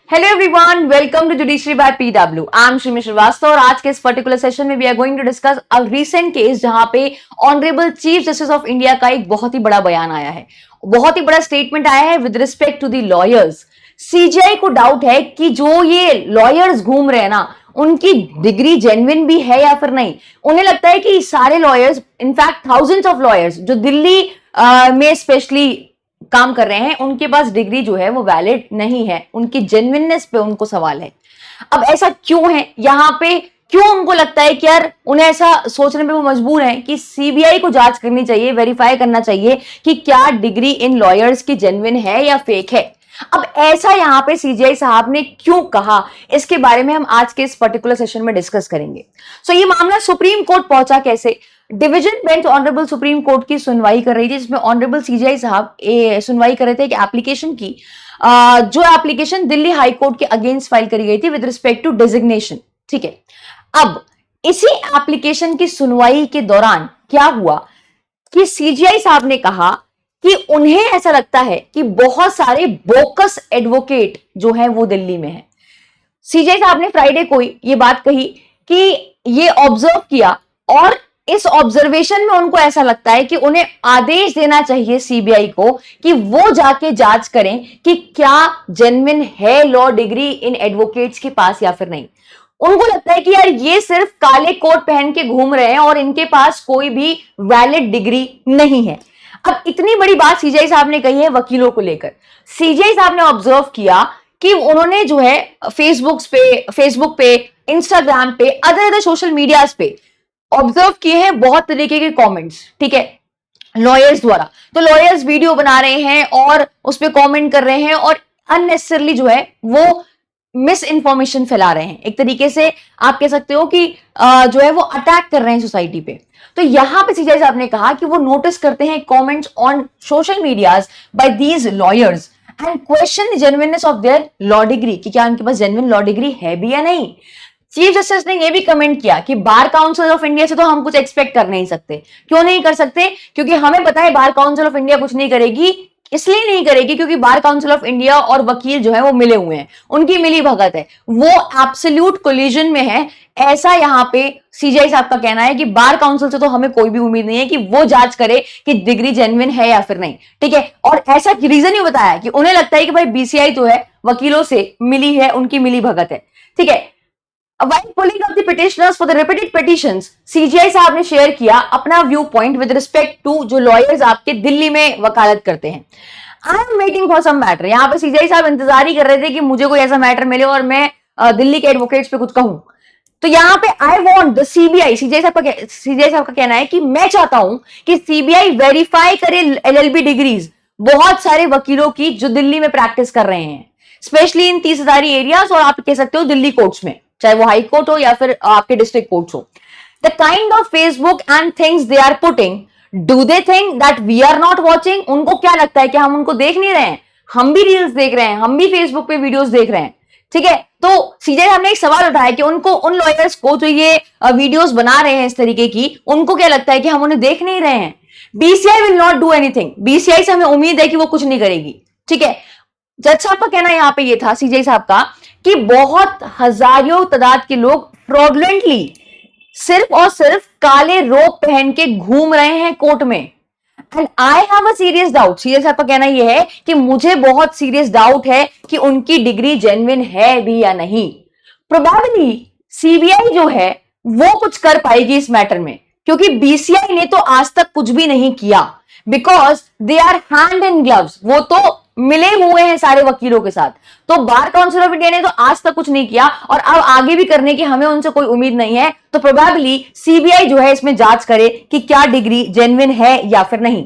Hello everyone, welcome to Judiciary by PW. I'm Shimi Srivastava और आज के इस पर्टिकुलर सेशन में we are going to discuss a recent case जहां पे honourable chief justice of India का एक बहुत ही बड़ा बयान आया है, बहुत ही बड़ा स्टेटमेंट आया है with respect to the lawyers. CJI को डाउट है कि जो ये लॉयर्स घूम रहे हैं ना, उनकी डिग्री जेन्युइन भी है या फिर नहीं। उन्हें लगता है कि सारे lawyers, in fact thousands of lawyers जो दिल्ली में स्पेशली काम कर रहे हैं, उनके पास डिग्री जो है वो वैलिड नहीं है, उनकी जेन्युइननेस पे उनको सवाल है। अब ऐसा क्यों है, यहाँ पे क्यों उनको लगता है कि यार उन्हें ऐसा सोचने पे वो मजबूर है कि सीबीआई को जांच करनी चाहिए, वेरीफाई करना चाहिए कि क्या डिग्री इन लॉयर्स की जेन्युइन है या फेक है। अब ऐसा यहाँ पे सीजीआई साहब ने क्यों कहा, इसके बारे में हम आज के इस पर्टिकुलर सेशन में डिस्कस करेंगे। सो ये मामला सुप्रीम कोर्ट पहुंचा कैसे। Division bench honourable supreme court की सुनवाई कर रही थी, जिसमें ऑनरेबल सीजीआई साहब सुनवाई कर रहे थे एक एप्लीकेशन की, जो एप्लीकेशन दिल्ली हाई कोर्ट के अगेंस्ट फाइल करी गई थी विद रिस्पेक्ट टू डिजिग्नेशन। ठीक है, अब इसी एप्लीकेशन की सुनवाई के दौरान क्या हुआ कि सीजीआई साहब ने कहा कि उन्हें ऐसा लगता है कि बहुत सारे बोकस एडवोकेट जो है वो दिल्ली में है। सीजीआई साहब ने फ्राइडे को ये बात कही कि ये ऑब्जर्व किया और इस ऑब्जर्वेशन में उनको ऐसा लगता है कि उन्हें आदेश देना चाहिए सीबीआई को कि वो जाके जांच करें कि क्या जेन्युइन है लॉ डिग्री इन एडवोकेट्स के पास या फिर नहीं। उनको लगता है कि यार ये सिर्फ काले कोट पहन के घूम रहे हैं और इनके पास कोई भी वैलिड डिग्री नहीं है। अब इतनी बड़ी बात सीजीआई साहब ने कही है वकीलों को लेकर। सीजीआई साहब ने ऑब्जर्व किया कि उन्होंने जो है फेसबुक पे, इंस्टाग्राम पे, अदर सोशल मीडियाज पे ऑब्जर्व किए हैं बहुत तरीके के कमेंट्स, ठीक है, लॉयर्स द्वारा। तो लॉयर्स वीडियो बना रहे हैं और उस पर कमेंट कर रहे हैं और अननेसेसरली जो है वो मिस इन्फॉर्मेशन फैला रहे हैं। एक तरीके से आप कह सकते हो कि जो है वो अटैक कर रहे हैं सोसाइटी पे। तो यहां पे सीजीआई साहब ने कहा कि वो नोटिस करते हैं comments on social medias by these lawyers and question the genuineness of their law degree, कि क्या उनके पास जेन्युइन लॉ डिग्री है भी या नहीं। चीफ जस्टिस ने यह भी कमेंट किया कि बार काउंसिल ऑफ इंडिया से तो हम कुछ एक्सपेक्ट कर नहीं सकते। क्यों नहीं कर सकते? क्योंकि हमें पता है बार काउंसिल ऑफ इंडिया कुछ नहीं करेगी। इसलिए नहीं करेगी क्योंकि बार काउंसिल ऑफ इंडिया और वकील जो है वो मिले हुए हैं, उनकी मिली भगत है, वो एब्सोल्यूट कोलिजन में है। ऐसा यहाँ पे सीजीआई साहब का कहना है कि बार काउंसिल से तो हमें कोई भी उम्मीद नहीं है कि वो जांच करे कि डिग्री जेन्युइन है या फिर नहीं। ठीक है, और ऐसा रीजन ही बताया कि उन्हें लगता है कि भाई बीसीआई तो है, वकीलों से मिली है, उनकी मिली भगत है। ठीक है, While pulling up the petitioners for the repeated petitions, CJI साहब ने शेयर किया अपना view point with respect to जो लॉयर्स आपके दिल्ली में वकालत करते हैं। I am waiting for some matter. यहाँ पे सीजीआई साहब इंतजार ही कर रहे थे कि मुझे कोई ऐसा मैटर मिले और मैं दिल्ली के एडवोकेट्स पे कुछ कहूं। तो यहाँ पे I want the CBI, CGI साहब का कहना है कि मैं चाहता हूं कि सीबीआई वेरीफाई करे एलएलबी डिग्रीज बहुत सारे वकीलों की जो दिल्ली में प्रैक्टिस कर रहे हैं, स्पेशली इन 30,000 एरियाज और आप कह सकते हो दिल्ली कोर्ट्स में, चाहे वो हाई कोर्ट हो या फिर आपके डिस्ट्रिक्ट कोर्ट्स हो। The kind of Facebook and things they are putting, do they think that we are not watching? उनको क्या लगता है कि हम उनको देख नहीं रहे हैं? हम भी रील्स देख रहे हैं, हम भी फेसबुक पे वीडियोस देख रहे हैं। ठीक है, तो सीधे हमने एक सवाल उठाया कि उनको, उन लॉयर्स को जो ये वीडियोस बना रहे हैं इस तरीके की, उनको क्या लगता है कि हम उन्हें देख नहीं रहे हैं? BCI will not do anything. BCI से हमें उम्मीद है कि वो कुछ नहीं करेगी। ठीक है, जज साहब का कहना यहाँ पे ये था, सीजीआई साहब का, कि बहुत हजारों तादाद के लोग फ्रॉडलेंटली सिर्फ और सिर्फ काले रोब पहन के घूम रहे हैं कोर्ट में। And I have a serious doubt, serious साहब का कहना यह है कि मुझे बहुत सीरियस डाउट है कि उनकी डिग्री जेन्युइन है भी या नहीं। प्रोबेबली सीबीआई जो है वो कुछ कर पाएगी इस मैटर में, क्योंकि बीसीआई ने तो आज तक कुछ भी नहीं किया, because they are hand in gloves. वो तो मिले हुए हैं सारे वकीलों के साथ। तो बार काउंसिल ऑफ इंडिया ने तो आज तक कुछ नहीं किया और अब आगे भी करने की हमें उनसे कोई उम्मीद नहीं है। तो प्रोबेबली सीबीआई जो है इसमें जांच करे कि क्या डिग्री जेन्युइन है या फिर नहीं।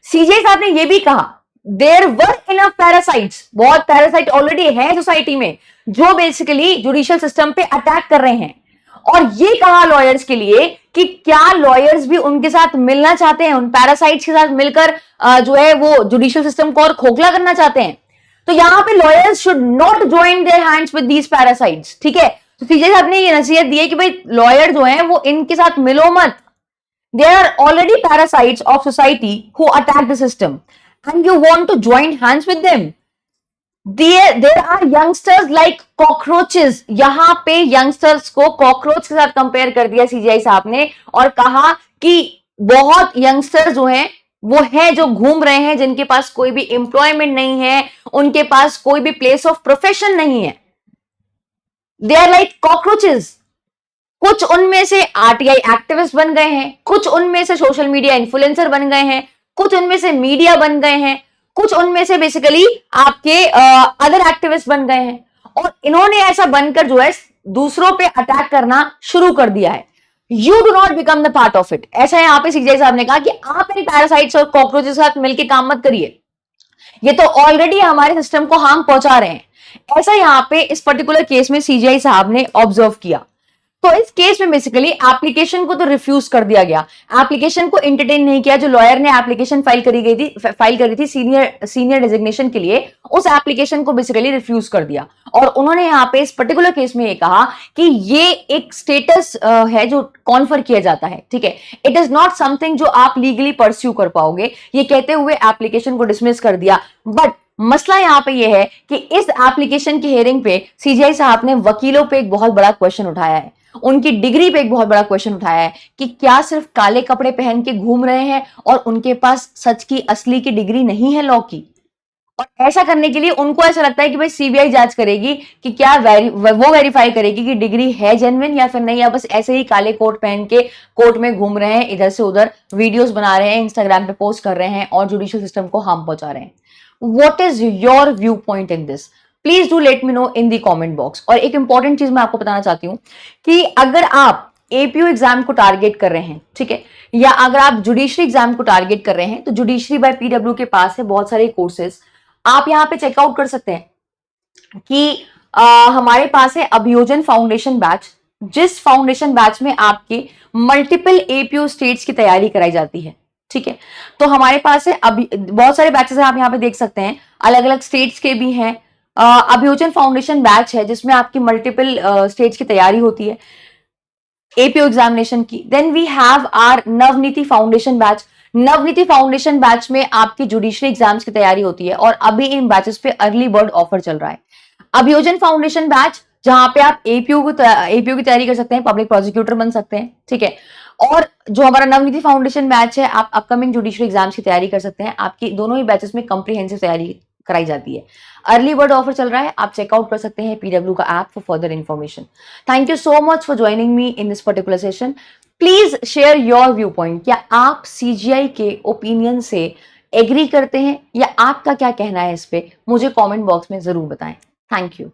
सीजीआई साहब ने यह भी कहा देयर वर इनफ पैरासाइट्स, बहुत पैरासाइट ऑलरेडी है सोसाइटी में जो बेसिकली जुडिशियल सिस्टम पे अटैक कर रहे हैं। और ये कहा लॉयर्स के लिए कि क्या लॉयर्स भी उनके साथ मिलना चाहते हैं, उन पैरासाइट्स के साथ मिलकर जो है वो जुडिशियल सिस्टम को और खोखला करना चाहते हैं। तो यहां पे lawyers should not join their hands with these parasites. ठीक है, तो सीजीआई साहब ने ये नसीहत दी है कि भाई लॉयर जो है वो इनके साथ मिलो मत। They are already parasites of society who attack the system and you want to join hands with them. There are youngsters like cockroaches, यहां पे यंगस्टर्स को कॉकरोच के साथ कंपेयर कर दिया सीजीआई साहब ने और कहा कि बहुत यंगस्टर्स जो हैं वो है जो घूम रहे हैं, जिनके पास कोई भी एम्प्लॉयमेंट नहीं है, उनके पास कोई भी प्लेस ऑफ प्रोफेशन नहीं है, दे आर लाइक कॉकरोचेस। कुछ उनमें से आरटीआई एक्टिविस्ट बन गए हैं, कुछ उनमें से सोशल मीडिया इन्फ्लुएंसर बन गए हैं, कुछ उनमें से मीडिया बन गए हैं, कुछ उनमें से बेसिकली आपके अदर एक्टिविस्ट बन गए हैं, और इन्होंने ऐसा बनकर जो है दूसरों पे अटैक करना शुरू कर दिया है। You do not become the part of it. ऐसा यहां पे सीजीआई साहब ने कहा कि आप इन पैरासाइट्स और कॉकरोचेस के साथ मिलकर काम मत करिए, ये तो ऑलरेडी हमारे सिस्टम को हार्म पहुंचा रहे हैं। ऐसा यहां पे इस पर्टिकुलर केस में सीजीआई साहब ने ऑब्जर्व किया। तो इस केस में बेसिकली एप्लीकेशन को तो रिफ्यूज कर दिया गया, एप्लीकेशन को एंटरटेन नहीं किया। जो लॉयर ने एप्लीकेशन फाइल करी थी सीनियर डेजिग्नेशन के लिए, उस एप्लीकेशन को बेसिकली रिफ्यूज कर दिया। और उन्होंने यहाँ पे इस पर्टिकुलर केस में ये कहा कि ये एक स्टेटस है जो कॉन्फर किया जाता है, ठीक है, इट इज नॉट समथिंग जो आप लीगली परस्यू कर पाओगे, ये कहते हुए एप्लीकेशन को डिसमिस कर दिया। बट मसला यहां पे ये है कि इस एप्लीकेशन की हियरिंग पे सीजीआई साहब ने वकीलों पे एक बहुत बड़ा क्वेश्चन उठाया है, उनकी डिग्री पे एक बहुत बड़ा क्वेश्चन उठाया है कि क्या सिर्फ काले कपड़े पहन के घूम रहे हैं और उनके पास सच की असली की डिग्री नहीं है लॉ की। और ऐसा करने के लिए उनको ऐसा लगता है कि भाई सीबीआई जांच करेगी कि क्या वो वेरीफाई करेगी कि डिग्री है जेन्युइन या फिर नहीं, या बस ऐसे ही काले कोट पहन के कोर्ट में घूम रहे हैं, इधर से उधर वीडियोस बना रहे हैं, इंस्टाग्राम पे पोस्ट कर रहे हैं और जुडिशियल सिस्टम को हार्म पहुंचा रहे हैं। What is your view point in this? Please do let me know in the comment box. और एक इंपॉर्टेंट चीज मैं आपको बताना चाहती हूं कि अगर आप एपीयू एग्जाम को टारगेट कर रहे हैं, ठीक है, या अगर आप जुडिशरी एग्जाम को टारगेट कर रहे हैं, तो जुडिशरी बाय पीडब्ल्यू के पास है बहुत सारे कोर्सेज, आप यहां पे चेकआउट कर सकते हैं कि हमारे पास है अभियोजन फाउंडेशन बैच, जिस फाउंडेशन बैच में आपके मल्टीपल एपीयू स्टेट्स की तैयारी कराई जाती है, ठीक है। तो हमारे पास है अभी बहुत सारे बैचेस हैं, आप यहाँ पे देख सकते हैं, अलग अलग स्टेट्स के भी हैं। अभियोजन फाउंडेशन बैच है जिसमें आपकी मल्टीपल स्टेट्स की तैयारी होती है एपीओ एग्जामिनेशन की। Then we have R Navniti foundation batch. Navniti foundation batch में आपकी जुडिशरी एग्जाम्स की तैयारी होती है और अभी इन बैचेस पे अर्ली बर्ड ऑफर चल रहा है। अभियोजन फाउंडेशन बैच जहां पे आप एपीओ की तैयारी कर सकते हैं, पब्लिक प्रोसिक्यूटर बन सकते हैं, ठीक है। और जो हमारा नवनीति फाउंडेशन बैच है, आप अपकमिंग जुडिशरी एग्जाम्स की तैयारी कर सकते हैं। आपकी दोनों ही बैचेस में कंप्रीहेंसिव तैयारी कराई जाती है। अर्ली बर्ड ऑफर चल रहा है, आप चेकआउट कर सकते हैं पीडब्ल्यू का app for further information. Thank you so much for joining me in this particular session. Please share your view point. क्या आप सीजीआई के ओपिनियन से एग्री करते हैं या आपका क्या कहना है इस पे, मुझे कमेंट बॉक्स में जरूर बताएं। Thank you.